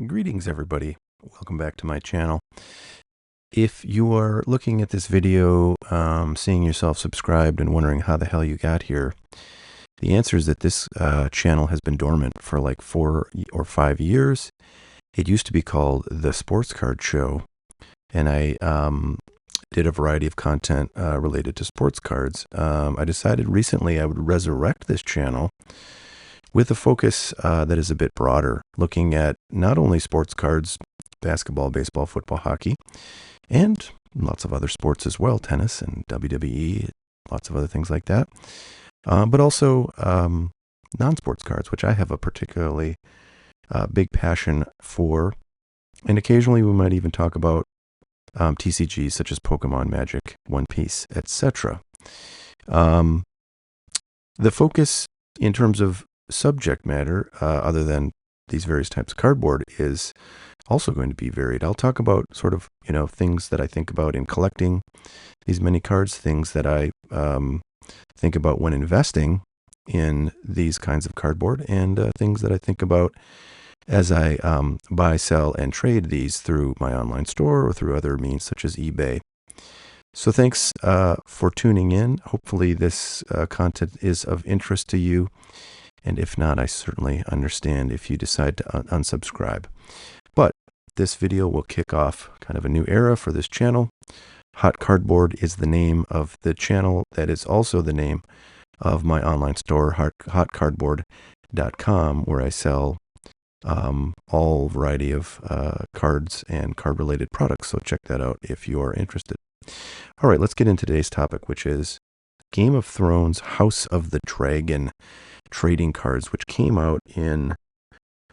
Greetings, everybody. Welcome back to my channel. If you are looking at this video, seeing yourself subscribed and wondering how the hell you got here, the answer is that this channel has been dormant for like 4 or 5 years. It used to be called The Sports Card Show, and I did a variety of content related to sports cards. I decided recently I would resurrect this channel with a focus that is a bit broader, looking at not only sports cards, basketball, baseball, football, hockey, and lots of other sports as well, tennis and WWE, lots of other things like that, but also non-sports cards, which I have a particularly big passion for. And occasionally we might even talk about TCGs such as Pokemon, Magic, One Piece, etc. The focus in terms of subject matter, other than these various types of cardboard, is also going to be varied. I'll talk about sort of, things that I think about in collecting these many cards, things that I think about when investing in these kinds of cardboard, and things that I think about as I buy, sell, and trade these through my online store or through other means such as eBay. So thanks for tuning in. Hopefully this content is of interest to you. And if not, I certainly understand if you decide to unsubscribe. But this video will kick off kind of a new era for this channel. Hot Cardboard is the name of the channel. That is also the name of my online store, hotcardboard.com, where I sell all variety of cards and card-related products. So check that out if you are interested. All right, let's get into today's topic, which is Game of Thrones House of the Dragon trading cards, which came out in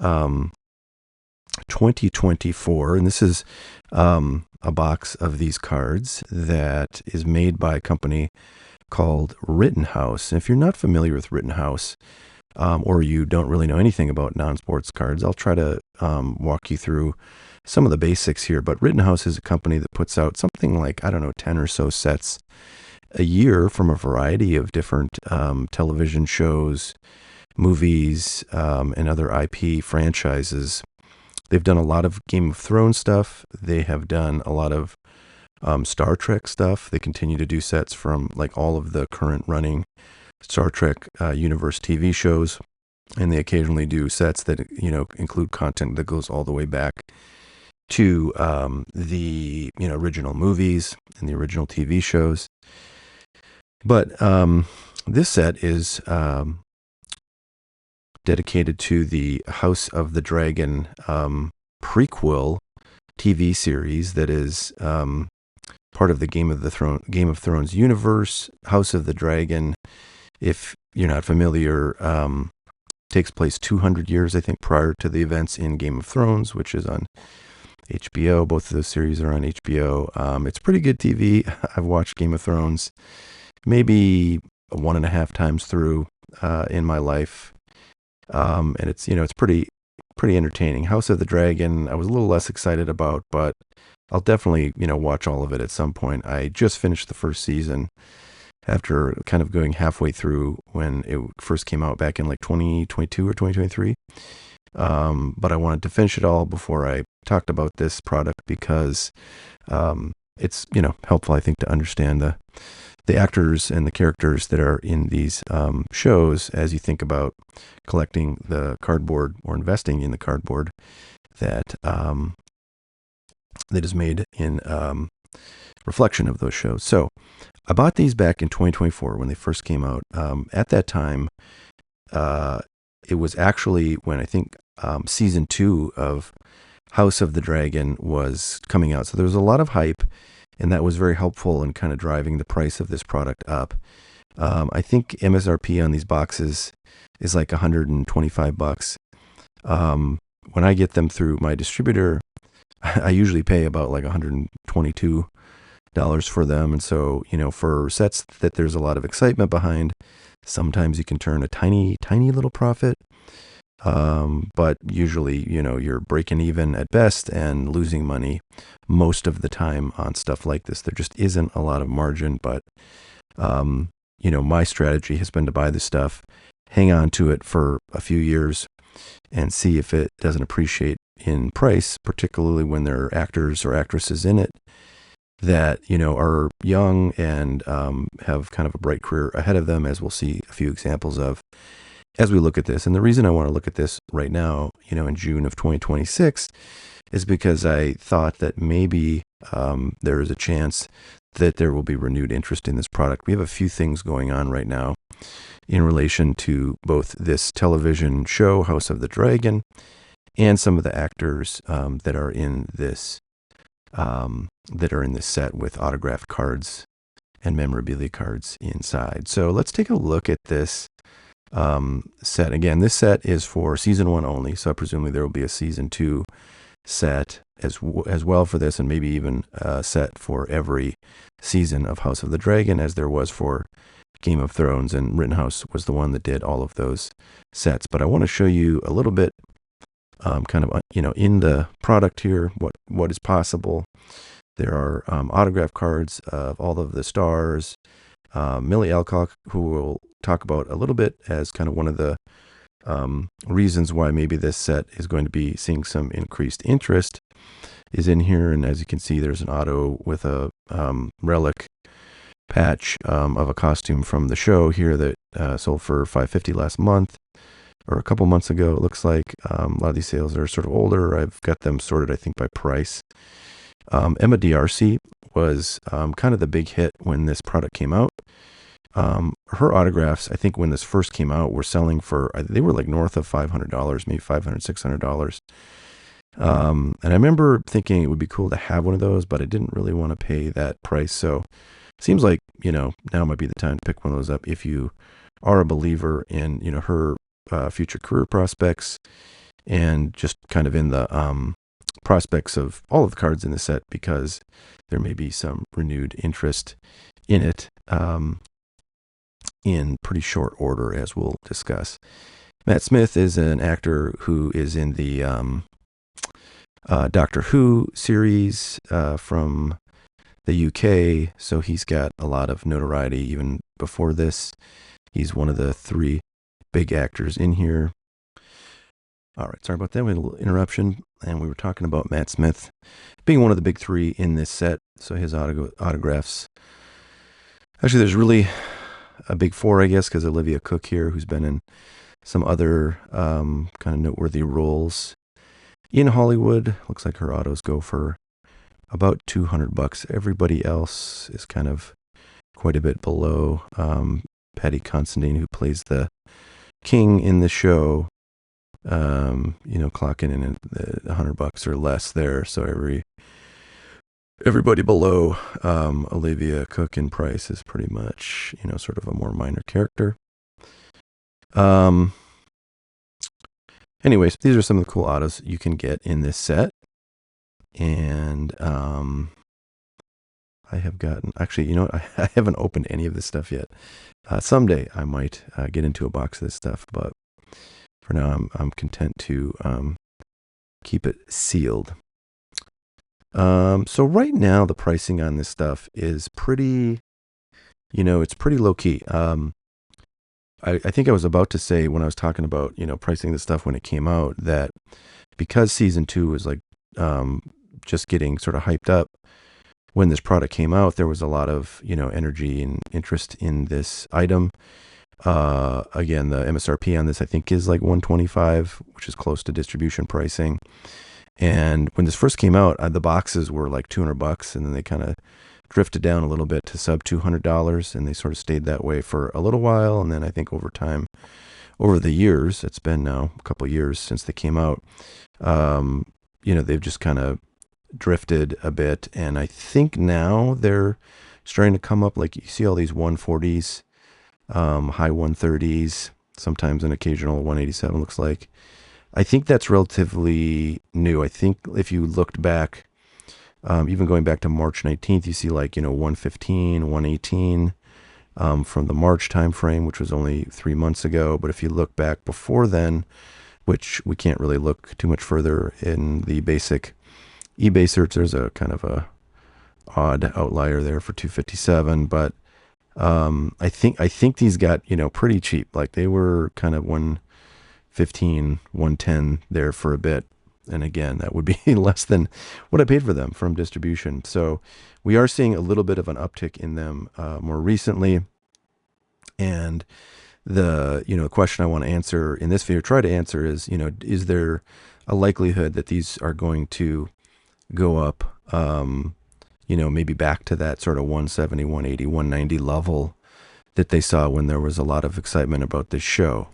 2024. And this is a box of these cards that is made by a company called Rittenhouse. And if you're not familiar with Rittenhouse, or you don't really know anything about non-sports cards, I'll try to walk you through some of the basics here. But Rittenhouse is a company that puts out something like, 10 or so sets a year from a variety of different television shows, movies, and other IP franchises. They've done a lot of Game of Thrones stuff. They have done a lot of Star Trek stuff. They continue to do sets from like all of the current running Star Trek universe TV shows, and they occasionally do sets that include content that goes all the way back to the original movies and the original TV shows. But this set is dedicated to the House of the Dragon prequel TV series that is part of the Game of Thrones universe. House of the Dragon, if you're not familiar, takes place 200 years, I think, prior to the events in Game of Thrones, which is on HBO. Both of those series are on HBO. It's pretty good TV. I've watched Game of Thrones maybe 1.5 times through in my life, and it's pretty entertaining. House of the Dragon, I was a little less excited about, but I'll definitely watch all of it at some point. I just finished the first season after kind of going halfway through when it first came out back in like 2022 or 2023. But I wanted to finish it all before I talked about this product because it's helpful, I think, to understand the actors and the characters that are in these shows as you think about collecting the cardboard or investing in the cardboard that is made in reflection of those shows. So I bought these back in 2024 when they first came out. At that time, it was actually when I think season 2 of House of the Dragon was coming out. So there was a lot of hype, and that was very helpful in kind of driving the price of this product up. I think MSRP on these boxes is like $125. When I get them through my distributor, I usually pay about like $122 for them. And so, for sets that there's a lot of excitement behind, sometimes you can turn a tiny little profit. But usually, you're breaking even at best and losing money most of the time on stuff like this. There just isn't a lot of margin, but, my strategy has been to buy this stuff, hang on to it for a few years, and see if it doesn't appreciate in price, particularly when there are actors or actresses in it that, are young and have kind of a bright career ahead of them, as we'll see a few examples of as we look at this. And the reason I want to look at this right now, in June of 2026, is because I thought that maybe there is a chance that there will be renewed interest in this product. We have a few things going on right now in relation to both this television show, House of the Dragon, and some of the actors that are in this set with autographed cards and memorabilia cards inside. So let's take a look at this set. Again, this set is for season 1 only, so presumably there will be a season 2 set as well for this, and maybe even a set for every season of House of the Dragon, as there was for Game of Thrones, and Rittenhouse was the one that did all of those sets. But I want to show you a little bit in the product here, what is possible. There are autograph cards of all of the stars. Millie Alcock, who we'll talk about a little bit as kind of one of the reasons why maybe this set is going to be seeing some increased interest, is in here. And as you can see, there's an auto with a relic patch of a costume from the show here that sold for $550 last month, or a couple months ago. It looks like a lot of these sales are sort of older. I've got them sorted, I think, by price. Emma D'Arcy was kind of the big hit when this product came out. Her autographs, I think when this first came out, were selling for, they were like north of $500, maybe $500, $600. And I remember thinking it would be cool to have one of those, but I didn't really want to pay that price. So it seems like, now might be the time to pick one of those up if you are a believer in, her future career prospects, and just kind of in the prospects of all of the cards in the set, because there may be some renewed interest in it in pretty short order, as we'll discuss. Matt Smith is an actor who is in the Doctor Who series from the UK, so he's got a lot of notoriety even before this. He's one of the 3 big actors in here. All right, sorry about that. We had a little interruption, and we were talking about Matt Smith being one of the big 3 in this set. So his autographs. Actually, there's really a big 4, I guess, because Olivia Cooke here, who's been in some other kind of noteworthy roles in Hollywood. Looks like her autos go for about $200. Everybody else is kind of quite a bit below. Paddy Considine, who plays the king in the show, clocking in at $100 or less there. So everybody below Olivia Cooke in price is pretty much, sort of a more minor character. Anyways, these are some of the cool autos you can get in this set. And I have gotten, actually, I haven't opened any of this stuff yet. Someday I might get into a box of this stuff, but for now I'm content to keep it sealed. So right now the pricing on this stuff is pretty, it's pretty low key. I think I was about to say, when I was talking about, pricing the stuff when it came out, that because season 2 was like just getting sort of hyped up when this product came out, there was a lot of, energy and interest in this item. Again, the MSRP on this, I think, is like $125, which is close to distribution pricing. And when this first came out, the boxes were like $200, and then they kind of drifted down a little bit to sub $200, and they sort of stayed that way for a little while. And then I think over time, over the years, it's been now a couple years since they came out, they've just kind of drifted a bit. And I think now they're starting to come up, like you see all these 140s, high 130s, sometimes an occasional 187 looks like. I think that's relatively new. I think if you looked back, even going back to March 19th, you see like, 115, 118 from the March timeframe, which was only 3 months ago. But if you look back before then, which we can't really look too much further in the basic eBay search, there's a kind of a odd outlier there for 257. But I think these got, pretty cheap. Like they were kind of 115, 110 there for a bit. And again, that would be less than what I paid for them from distribution. So we are seeing a little bit of an uptick in them more recently. And the question I want to answer in this video, try to answer, is, is there a likelihood that these are going to go up, maybe back to that sort of 170, 180, 190 level that they saw when there was a lot of excitement about this show?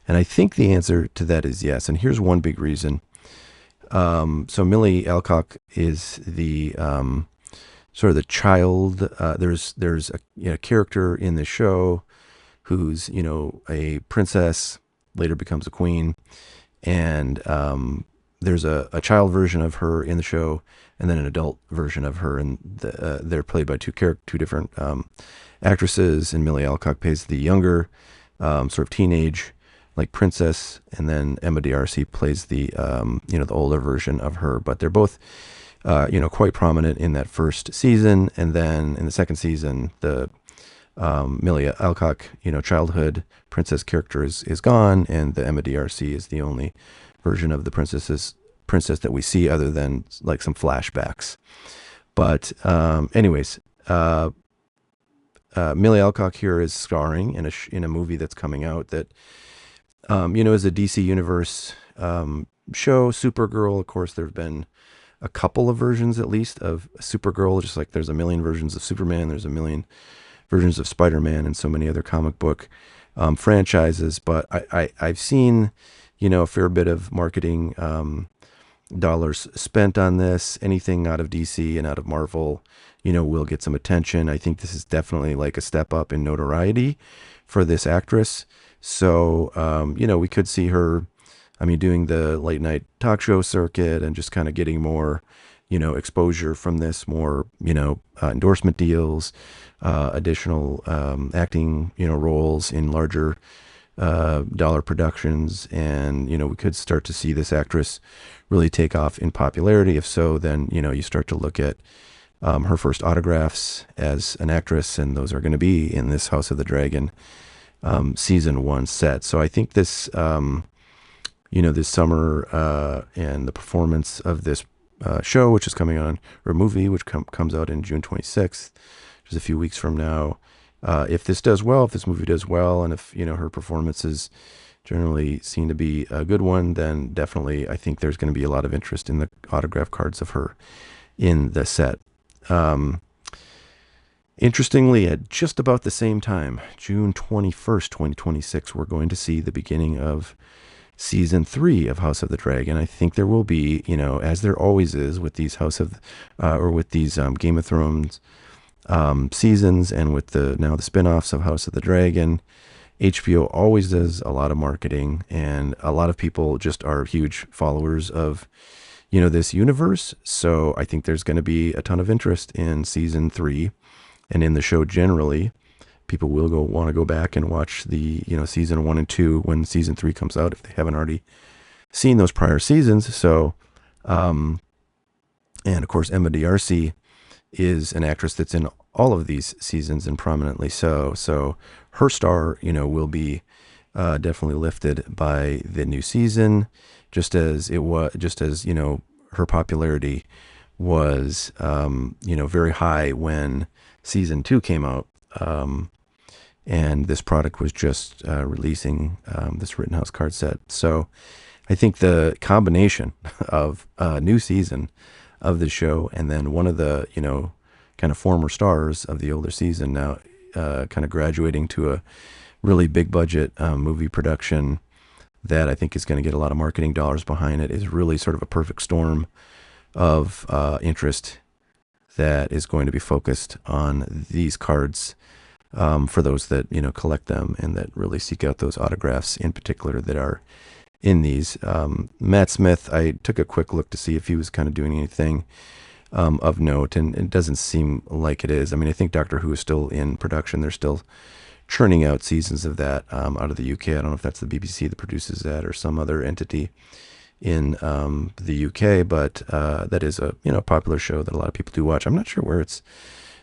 And I think the answer to that is yes. And here's one big reason. So Millie Alcock is the sort of the child. There's a character in the show who's a princess, later becomes a queen, and there's a child version of her in the show, and then an adult version of her, and they're played by two different actresses. And Millie Alcock plays the younger, sort of teenage, like princess, and then Emma D'Arcy plays the the older version of her. But they're both quite prominent in that first season, and then in the second season, the Millie Alcock childhood princess character is gone, and the Emma D'Arcy is the only version of the princess that we see, other than like some flashbacks. But anyways, Millie Alcock here is starring in a movie that's coming out that is a DC Universe show, Supergirl. Of course, there have been a couple of versions, at least, of Supergirl, just like there's a million versions of Superman, there's a million versions of Spider-Man, and so many other comic book franchises. But I've seen a fair bit of marketing dollars spent on this. Anything out of DC and out of Marvel will get some attention. I think this is definitely like a step up in notoriety for this actress. So we could see her, doing the late night talk show circuit and just kind of getting more exposure from this, more endorsement deals, additional acting roles in larger dollar productions. And we could start to see this actress really take off in popularity. If so, then you start to look at her first autographs as an actress, and those are going to be in this House of the Dragon season 1 set. So I think this this summer, and the performance of this show, which is coming on, or movie, which comes out in June 26th, which is a few weeks from now. If this movie does well, and if her performances generally seem to be a good one, then definitely I think there's going to be a lot of interest in the autograph cards of her in the set. Interestingly, at just about the same time, June 21st, 2026, we're going to see the beginning of season 3 of House of the Dragon. I think there will be, as there always is with these Game of Thrones seasons, and with the spin-offs of House of the Dragon, HBO always does a lot of marketing, and a lot of people just are huge followers of this universe. So I think there's going to be a ton of interest in season 3 and in the show generally. People will want to go back and watch the season 1 and 2 when season 3 comes out, if they haven't already seen those prior seasons. So and of course, Emma D'Arcy is an actress that's in all of these seasons, and prominently so. So her star will be definitely lifted by the new season, just as her popularity was very high when season 2 came out. And this product was just releasing this Rittenhouse card set. So I think the combination of a new season of the show, and then one of the kind of former stars of the older season now kind of graduating to a really big budget movie production that I think is going to get a lot of marketing dollars behind it, is really sort of a perfect storm of interest that is going to be focused on these cards, for those that collect them and that really seek out those autographs in particular that are in these. Matt Smith, I took a quick look to see if he was kind of doing anything of note, and it doesn't seem like it is. I think Doctor Who is still in production. They're still churning out seasons of that out of the UK. I don't know if that's the BBC that produces that or some other entity in the UK, but that is a popular show that a lot of people do watch. I'm not sure where it's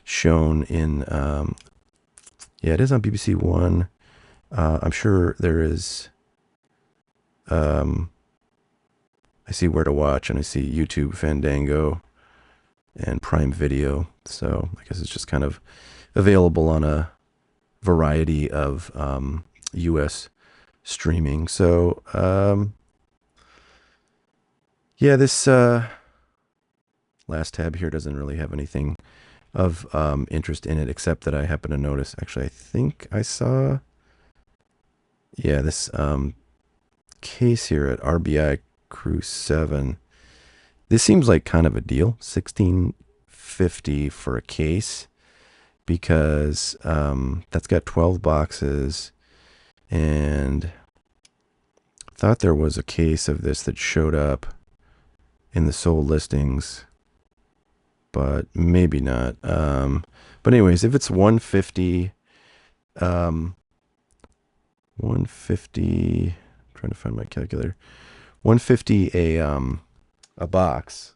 shown in. Yeah, it is on BBC One. I'm sure there is. I see Where to Watch, and I see YouTube, Fandango, and Prime Video. So I guess it's just kind of available on a variety of US streaming. So yeah, this last tab here doesn't really have anything of interest in it, except that I happen to notice, actually I think I saw, yeah, this case here at RBI Crew 7. This seems like kind of a deal, $16.50 for a case, because that's got 12 boxes, and I thought there was a case of this that showed up in the sold listings, but maybe not. But anyways, if it's $150, 150, trying to find my calculator, $150 a box,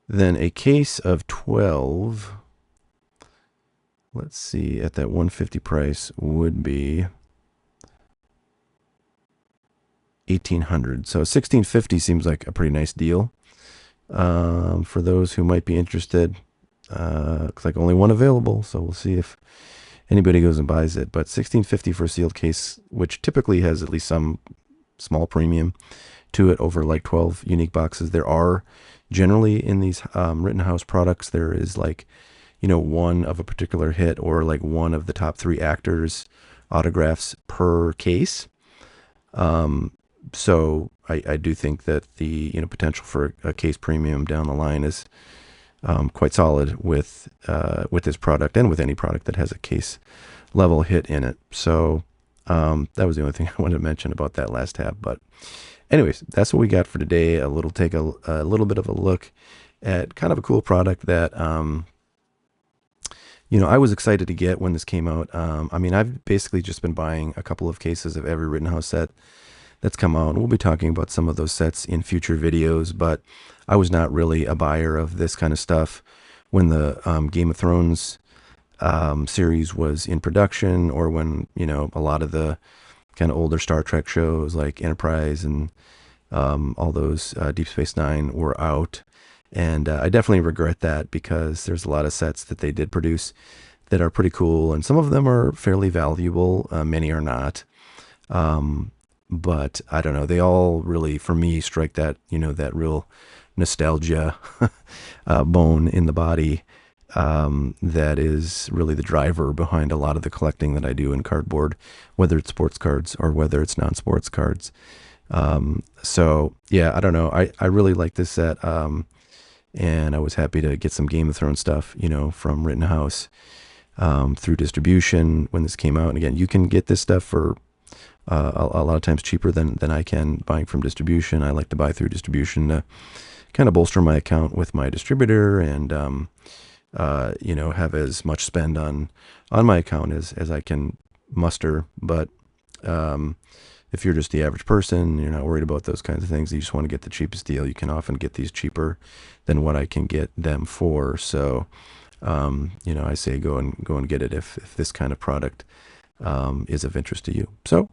then a case of 12, let's see, at that $150 price would be $1,800. So $1,650 seems like a pretty nice deal. For those who might be interested, looks like only one available, so we'll see if anybody goes and buys it. But $1,650 for a sealed case, which typically has at least some small premium to it over like 12 unique boxes. There are generally in these Rittenhouse products, there is like, you know, one of a particular hit or like one of the top 3 actors autographs per case. So I do think that the, you know, potential for a case premium down the line is quite solid with this product, and with any product that has a case level hit in it. So that was the only thing I wanted to mention about that last tab. But anyways, that's what we got for today. A little bit of a look at kind of a cool product that you know, I was excited to get when this came out. I mean, I've basically just been buying a couple of cases of every Rittenhouse set that's come out. We'll be talking about some of those sets in future videos, but I was not really a buyer of this kind of stuff when the Game of Thrones series was in production, or when, you know, a lot of the kind of older Star Trek shows like Enterprise and all those Deep Space Nine were out. And I definitely regret that, because there's a lot of sets that they did produce that are pretty cool, and some of them are fairly valuable. Many are not. But I don't know, they all really, for me, strike that, you know, that real nostalgia bone in the body that is really the driver behind a lot of the collecting that I do in cardboard, whether it's sports cards or whether it's non-sports cards. So yeah, I don't know, I really like this set, and I was happy to get some Game of Thrones stuff, you know, from Rittenhouse through distribution when this came out. And again, you can get this stuff for a lot of times cheaper than I can buying from distribution. I like to buy through distribution to kind of bolster my account with my distributor, and you know, have as much spend on my account as I can muster. But if you're just the average person, you're not worried about those kinds of things, you just want to get the cheapest deal, you can often get these cheaper than what I can get them for. So you know, I say go and get it if this kind of product is of interest to you. So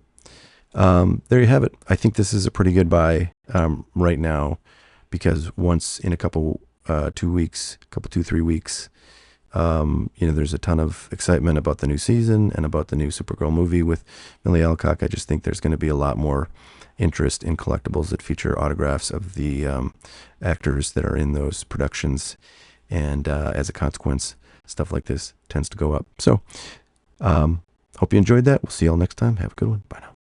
there you have it. I think this is a pretty good buy right now, because once in a couple 2 weeks, 3 weeks, you know, there's a ton of excitement about the new season and about the new Supergirl movie with Millie Alcock. I just think there's going to be a lot more interest in collectibles that feature autographs of the actors that are in those productions, and as a consequence, stuff like this tends to go up. So hope you enjoyed that. We'll see you all next time. Have a good one. Bye now.